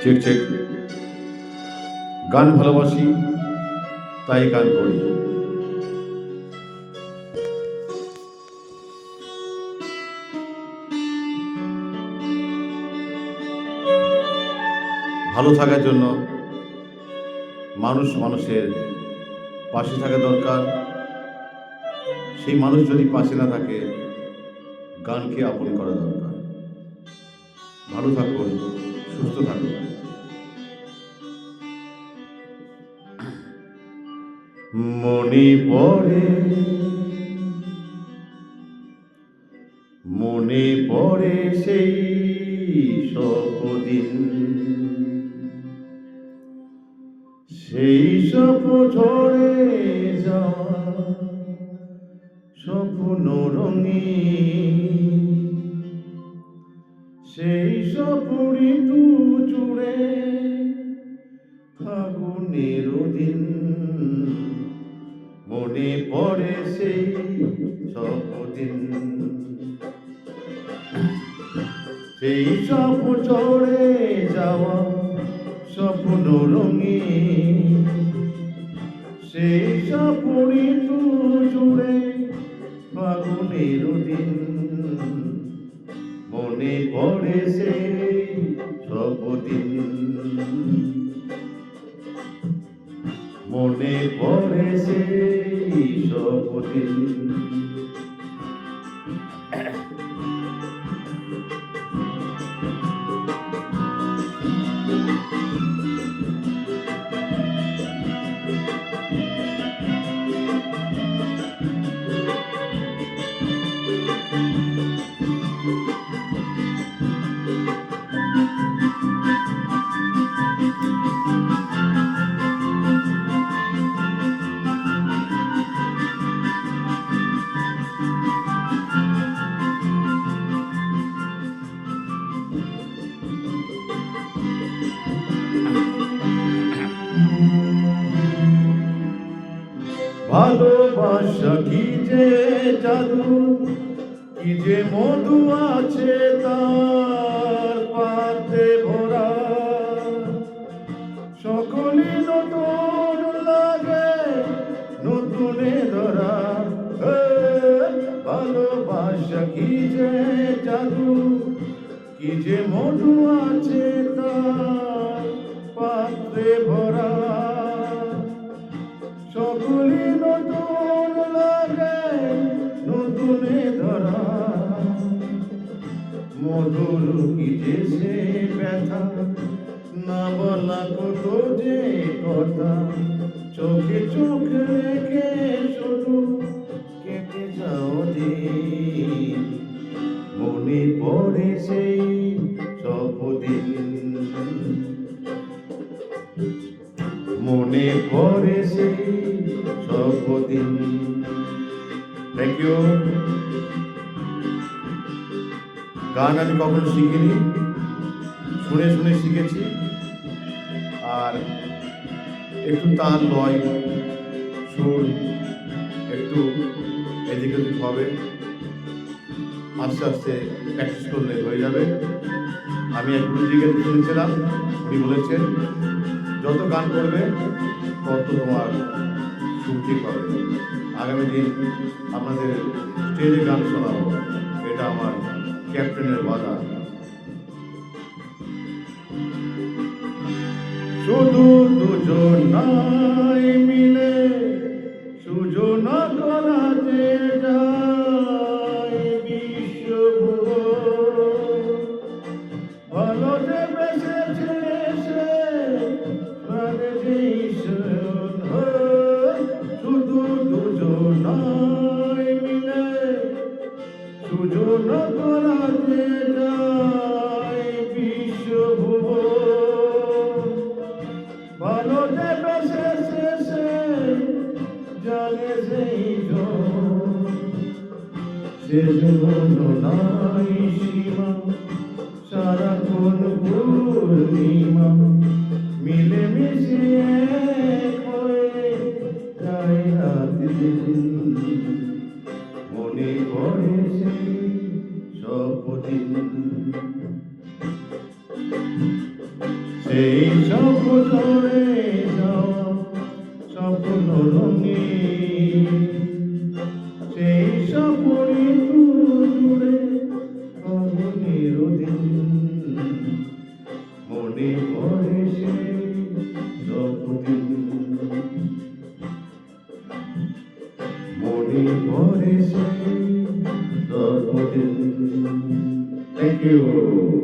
Check check. গান ভালোবাসি, তাই গান করি। ভালো থাকার জন্য মানুষের পাশে থাকা দরকার। সেই মানুষ যদি পাশে না থাকে, গানকে আপন করা দরকার। ভালো থাকুন, সুস্থ থাকুন। মনে পড়ে, মনে পড়ে সেই সব দিন, সেই সব ঝরে যাওয়া স্বপ্ন রঙিন, সেই সব ঋতু জুড়ে ফাগুনের দিন। মনে পড়ে সেই সব দিন, সেই সব ঝরে যাওয়া স্বপ্ন রঙিন, সেই সব ঋতু জুড়ে ফাগুনের দিন। মনে পড়ে সেই সব দিন, মনে পড়ে সেই সব দিন। ভালোবাসা কি যে জাদু, কি যে মধু আছে তার পাতে ভরা। সকলে নতুন লাগে, নতুনে ধরা। ভালোবাসা কি যে জাদু, কি যে মধু আছে তার পাত্রে ভরা। সকলে নতুন লাগে, নতুনে ধরা। মধুর কি যে সে ব্যথা, না বলা কত যে কথা। চোখে চোখ রেখে শুধু কেটে যাও দিন। মনে পড়ে সেই সব দিন, মনে পড়ে সেই সব দিন। Thank you. গান আমি কখনো শিখিনি, শুনে শুনে শিখেছি। আর একটু তাল লয় সুর একটু এদিকে ওদিক হবে, আস্তে আস্তে প্র্যাকটিস করলে হয়ে যাবে। আমি এক গুরুজিকে শুনেছিলাম, উনি বলেছেন যত গান করবে তত তোমার সুর ঠিক হবে। আগামী দিন আপনাদের স্টেজে গান শোনাবো, এটা আমার ক্যাপ্টেনের বাধা। শুধু দুজনাই মিলে সুজনা করা যে যায় বিশ্বভুবন। ভালো যে বেসেছে সে প্রাণে যে ঈশ্বর। শুধু দুজনাই মিলে সুজনা করা যে যায় বিশ্বভুবন। ভালো যে বেসেছে সে জানে সেই জন। সেজন্য নাই সীমা, সারাক্ষণ পূর্ণিমা মিলে মিশে এক হয়ে যায় রাত দিন। মনে পড়ে সেই সব দিন। সেই সফরে যাওয়া স্বপ্ন রঙে, সেই সফরে জুড়ে অগুনের দিন, মনে পড়ে সেই সবদিন, মনে পড়ে সেই সবদিন। Thank you.